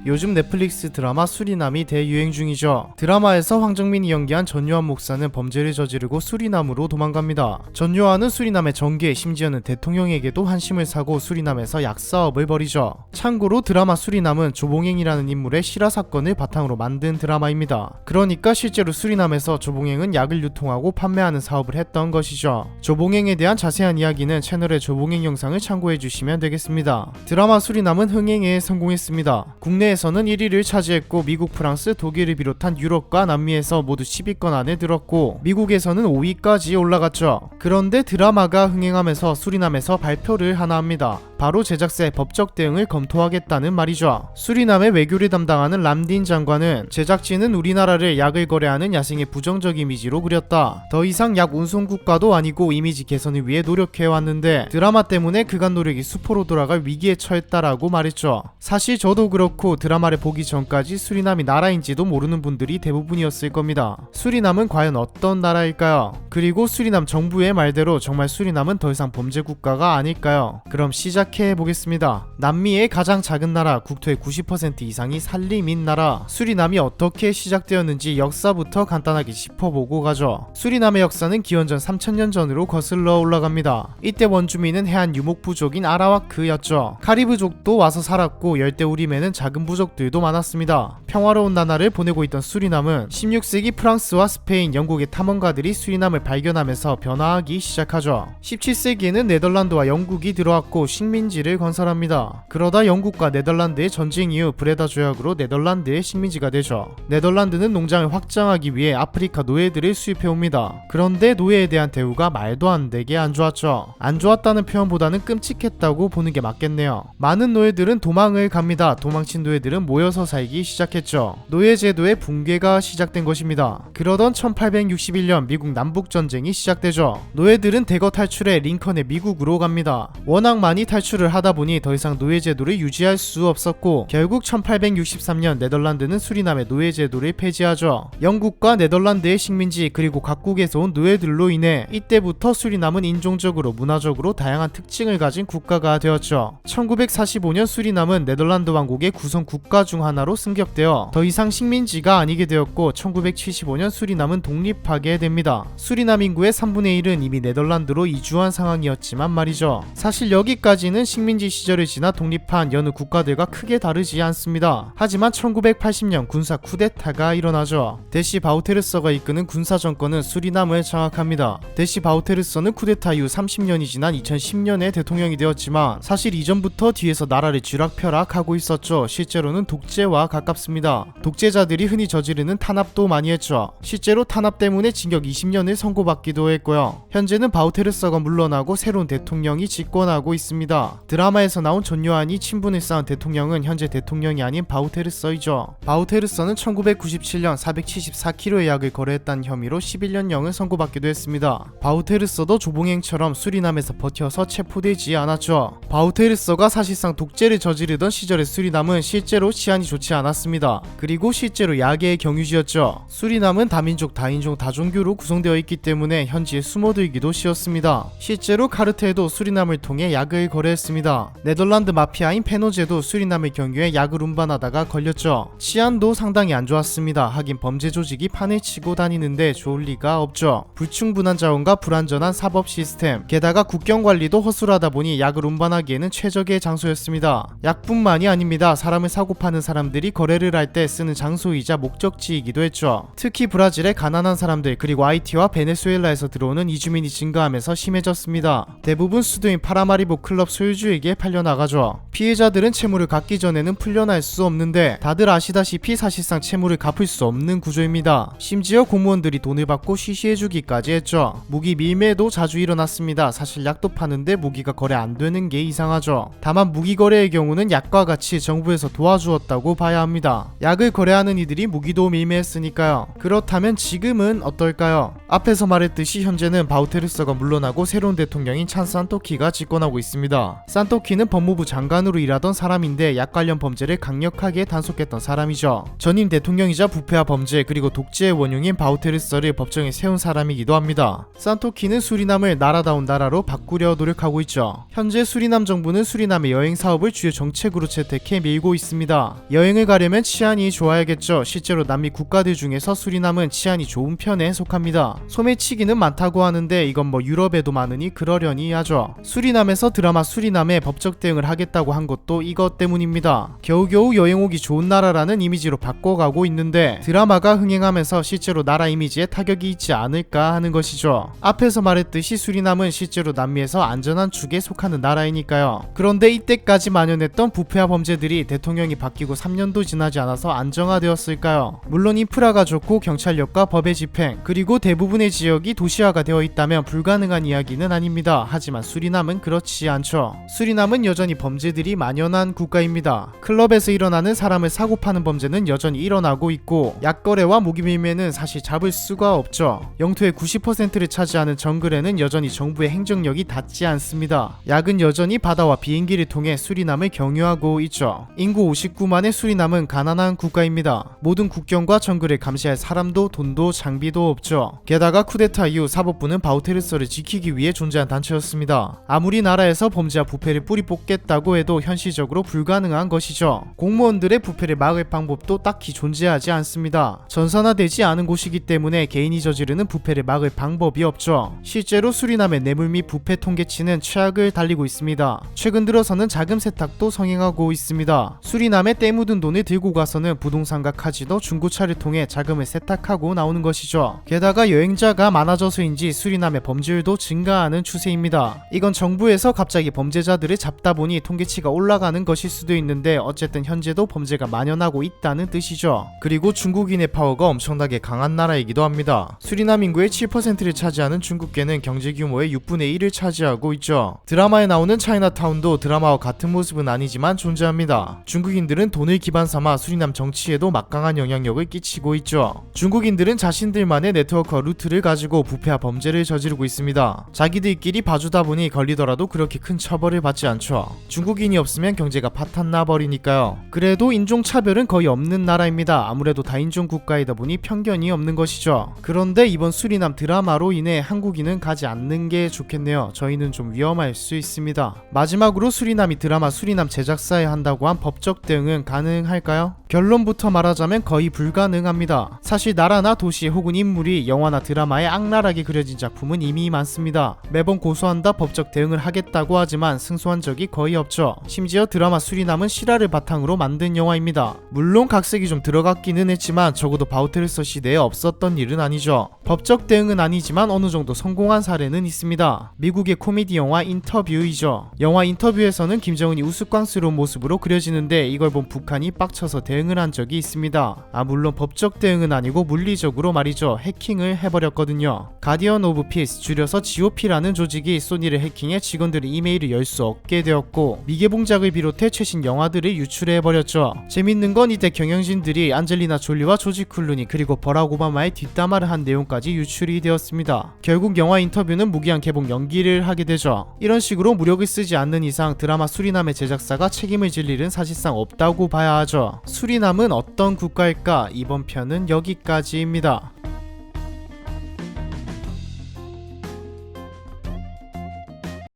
요즘 넷플릭스 드라마 수리남이 대유행 중이죠. 드라마에서 황정민이 연기한 전요한 목사는 범죄를 저지르고 수리남으로 도망갑니다. 전요한은 수리남의 정계, 심지어는 대통령에게도 한심을 사고 수리남에서 약사업을 벌이죠. 참고로 드라마 수리남은 조봉행이라는 인물의 실화 사건을 바탕으로 만든 드라마입니다. 그러니까 실제로 수리남에서 조봉행은 약을 유통하고 판매하는 사업을 했던 것이죠. 조봉행에 대한 자세한 이야기는 채널의 조봉행 영상을 참고해 주시면 되겠습니다. 드라마 수리남은 흥행에 성공했습니다. 국내에서는 1위를 차지했고 미국, 프랑스, 독일을 비롯한 유럽과 남미에서 모두 10위권 안에 들었고 미국에서는 5위까지 올라갔죠. 그런데 드라마가 흥행하면서 수리남에서 발표를 하나 합니다. 바로 제작사의 법적 대응을 검토하겠다는 말이죠. 수리남의 외교를 담당하는 람딘 장관은 제작진은 우리나라를 약을 거래하는 야생의 부정적 이미지로 그렸다. 더 이상 약 운송국가도 아니고 이미지 개선을 위해 노력해왔는데 드라마 때문에 그간 노력이 수포로 돌아갈 위기에 처했다라고 말했죠. 사실 저도 그렇고 드라마를 보기 전까지 수리남이 나라인지도 모르는 분들이 대부분이었을 겁니다. 수리남은 과연 어떤 나라일까요? 그리고 수리남 정부의 말대로 정말 수리남은 더 이상 범죄 국가가 아닐까요? 그럼 시작해보겠습니다. 남미의 가장 작은 나라, 국토의 90% 이상이 산림인 나라 수리남이 어떻게 시작되었는지 역사부터 간단하게 짚어보고 가죠. 수리남의 역사는 기원전 3000년 전으로 거슬러 올라갑니다. 이때 원주민은 해안 유목부족인 아라와크였죠. 카리브족도 와서 살았고 열대우림에는 작은 부족들도 많았습니다. 평화로운 나날을 보내고 있던 수리남은 16세기 프랑스와 스페인, 영국의 탐험가들이 수리남을 발견하면서 변화하기 시작하죠. 17세기에는 네덜란드와 영국이 들어왔고 식민지를 건설합니다. 그러다 영국과 네덜란드의 전쟁 이후 브레다 조약으로 네덜란드의 식민지가 되죠. 네덜란드는 농장을 확장하기 위해 아프리카 노예들을 수입해옵니다. 그런데 노예에 대한 대우가 말도 안 되게 안 좋았죠. 안 좋았다는 표현보다는 끔찍했다고 보는 게 맞겠네요. 많은 노예들은 도망을 갑니다. 도망친 노예들은 모여서 살기 시작했죠. 노예제도의 붕괴가 시작된 것입니다. 그러던 1861년 미국 남북전쟁이 시작되죠. 노예들은 대거 탈출해 링컨의 미국으로 갑니다. 워낙 많이 탈출을 하다 보니 더 이상 노예제도를 유지할 수 없었고 결국 1863년 네덜란드는 수리남의 노예제도를 폐지하죠. 영국과 네덜란드의 식민지 그리고 각국에서 온 노예들로 인해 이때부터 수리남은 인종적으로 문화적으로 다양한 특징을 가진 국가가 되었죠. 1945년 수리남은 네덜란드 왕국의 구성 국가 중 하나로 승격되어 더 이상 식민지가 아니게 되었고 1975년 수리남은 독립하게 됩니다. 수리남 인구의 3분의 1은 이미 네덜란드로 이주한 상황이었지만 말이죠. 사실 여기까지는 식민지 시절을 지나 독립한 여느 국가들과 크게 다르지 않습니다. 하지만 1980년 군사 쿠데타가 일어나죠. 데시 바우테르서가 이끄는 군사 정권은 수리남을 장악합니다. 데시 바우테르서는 쿠데타 이후 30년이 지난 2010년에 대통령이 되었지만 사실 이전부터 뒤에서 나라를 쥐락펴락하고 있었죠. 실제로는 독재와 가깝습니다. 독재자들이 흔히 저지르는 탄압도 많이 했죠. 실제로 탄압 때문에 징역 20년을 선고받기도 했고요. 현재는 바우테르서가 물러나고 새로운 대통령이 집권하고 있습니다. 드라마에서 나온 전요한이 친분을 쌓은 대통령은 현재 대통령이 아닌 바우테르서이죠. 바우테르서는 1997년 474kg의 약을 거래했다는 혐의로 11년형을 선고받기도 했습니다. 바우테르서도 조봉행처럼 수리남에서 버텨서 체포되지 않았죠. 바우테르서가 사실상 독재를 저지르던 시절의 수리남은 실제로 치안이 좋지 않았습니다. 그리고 실제로 야계의 경유지였죠. 수리남은 다민족, 다인종, 다종교로 구성되어 있기 때문에 현지에 숨어들기도 쉬웠습니다. 실제로 카르텔도 수리남을 통해 약을 거래했습니다. 네덜란드 마피아인 페노제도 수리남의 경유에 약을 운반하다가 걸렸죠. 치안도 상당히 안 좋았습니다. 하긴 범죄 조직이 판을 치고 다니는데 좋을 리가 없죠. 불충분한 자원과 불안전한 사법 시스템, 게다가 국경 관리도 허술하다 보니 약을 운반하기에는 최적의 장소였습니다. 약뿐만이 아닙니다. 사람을 사고 파는 사람들이 거래를 할 때 쓰는 장소이자 목적지이기도 했죠. 특히 브라질의 가난한 사람들 그리고 하이티와 베네수엘라에서 들어오는 이주민이 증가하면서 심해졌습니다. 대부분 수도인 파라마리보 클럽 소유주에게 팔려나가죠. 피해자들은 채무를 갚기 전에는 풀려날 수 없는데 다들 아시다시피 사실상 채무를 갚을 수 없는 구조입니다. 심지어 공무원들이 돈을 받고 쉬쉬해주기까지 했죠. 무기 밀매도 자주 일어났습니다. 사실 약도 파는데 무기가 거래 안 되는 게 이상하죠. 다만 무기 거래의 경우는 약과 같이 정부에서 도와주었다고 봐야 합니다. 약을 거래하는 이들이 무기도 밀매했으니까요. 그렇다면 지금은 어떨까요? 앞에서 말했듯이 현재는 바우테르서가 물러나고 새로운 대통령인 찬 산토키가 집권하고 있습니다. 산토키는 법무부 장관으로 일하던 사람인데 약 관련 범죄를 강력하게 단속했던 사람이죠. 전임 대통령이자 부패와 범죄 그리고 독재의 원흉인 바우테르서를 법정에 세운 사람이기도 합니다. 산토키는 수리남을 나라다운 나라로 바꾸려 노력하고 있죠. 현재 수리남 정부는 수리남의 여행 사업을 주요 정책으로 채택해 밀고 있습니다. 여행을 가려면 치안이 좋아야겠죠. 실제로 남미 국가들 중에서 수리남은 치안이 좋은 편에 속합니다. 소매치기는 많다고 하는데 이건 뭐 유럽에도 많으니 그러려니 하죠. 수리남에서 드라마 수리남에 법적 대응을 하겠다고 한 것도 이것 때문입니다. 겨우겨우 여행 오기 좋은 나라라는 이미지로 바꿔가고 있는데 드라마가 흥행하면서 실제로 나라 이미지에 타격이 있지 않을까 하는 것이죠. 앞에서 말했듯이 수리남은 실제로 남미에서 안전한 축에 속하는 나라이니까요. 그런데 이때까지 만연했던 부패와 범죄들이 대통령이 바뀌고 3년도 지나지 않아서 안정화되었을까요? 물론 인프라가 좋고 경찰력과 법의 집행 그리고 대부분의 지역이 도시화가 되어 있다면 불가능한 이야기는 아닙니다. 하지만 수리남은 그렇지 않죠. 수리남은 여전히 범죄들이 만연한 국가입니다. 클럽에서 일어나는 사람을 사고 파는 범죄는 여전히 일어나고 있고 약거래와 무기밀매는 사실 잡을 수가 없죠. 영토의 90%를 차지하는 정글에는 여전히 정부의 행정력이 닿지 않습니다. 약은 여전히 바다와 비행기를 통해 수리남을 경유하고 있죠. 인구 59만의 수리남은 가난한 국가입니다. 모든 국경과 정글을 감시할 사람도 돈도 장비도 없죠. 게다가 쿠데타 이후 사법부는 바우테르서를 지키기 위해 존재한 단체였습니다. 아무리 나라에서 범죄와 부패를 뿌리 뽑겠다고 해도 현실적으로 불가능한 것이죠. 공무원들의 부패를 막을 방법도 딱히 존재하지 않습니다. 전산화되지 않은 곳이기 때문에 개인이 저지르는 부패를 막을 방법이 없죠. 실제로 수리남의 뇌물 및 부패 통계치는 최악을 달리고 있습니다. 최근 들어서는 자금 세탁도 성행하고 있습니다. 수리남에 때 묻은 돈을 들고 가서는 부동산과 카지노, 중고차를 통해 자금을 세탁하고 나오는 것이죠. 게다가 여행자가 많아져서인지 수리남의 범죄율도 증가하는 추세입니다. 이건 정부에서 갑자기 범죄자들을 잡다 보니 통계치가 올라가는 것일 수도 있는데 어쨌든 현재도 범죄가 만연하고 있다는 뜻이죠. 그리고 중국인의 파워가 엄청나게 강한 나라이기도 합니다. 수리남 인구의 7%를 차지하는 중국계는 경제 규모의 6분의 1을 차지하고 있죠. 드라마에 나오는 차이나타운도 드라마와 같은 모습은 아니지만 존재합니다. 중국인들은 돈을 기반 삼아 수리남 정치에도 막강한 영향력을 끼치고 있죠. 중국인들은 자신들만의 네트워크와 루트를 가지고 부패와 범죄를 저지르고 있습니다. 자기들끼리 봐주다 보니 걸리더라도 그렇게 큰 처벌을 받지 않죠. 중국인이 없으면 경제가 파탄나 버리니까요. 그래도 인종차별은 거의 없는 나라입니다. 아무래도 다인종 국가이다 보니 편견이 없는 것이죠. 그런데 이번 수리남 드라마로 인해 한국인은 가지 않는 게 좋겠네요. 저희는 좀 위험할 수 있습니다. 마지막으로 수리남이 드라마 수리남 제작사에 한다고 한 법적 대응은 가능할까요? 결론부터 말하자면 거의 불가능합니다. 사실 나라나 도시 혹은 인물이 영화나 드라마에 악랄하게 그려진 작품은 이미 많습니다. 매번 고소한다 법적 대응을 하겠다고 하지만 승소한 적이 거의 없죠. 심지어 드라마 수리남은 실화를 바탕으로 만든 영화입니다. 물론 각색이 좀 들어갔기는 했지만 적어도 바우테르서 시대에 없었던 일은 아니죠. 법적 대응은 아니지만 어느 정도 성공한 사례는 있습니다. 미국의 코미디 영화 인터뷰이죠. 영화 인터뷰에서는 김정은이 우스꽝스러운 모습으로 그려지는데 이걸 본 북한이 빡쳐서 대응을 한 적이 있습니다. 물론 법적 대응은 아니고 물리적으로 말이죠. 해킹을 해버렸거든요. 가디언 오브 피스 줄여서 GOP라는 조직이 소니를 해킹해 직원들의 이메일을 열 수 없게 되었고 미개봉작을 비롯해 최신 영화들을 유출해버렸죠. 재밌는 건 이때 경영진들이 안젤리나 졸리와 조지 클루니 그리고 버락 오바마의 뒷담화를 한 내용까지 유출이 되었습니다. 결국 영화 인터뷰는 무기한 개봉 연기를 하게 되죠. 이런 식으로 무력을 쓰지 않는 이상 드라마 수리남의 제작사가 책임을 질 일은 사실상 없다고 봐야 하죠. 수리남은 어떤 국가일까? 이번 편은 여기까지입니다.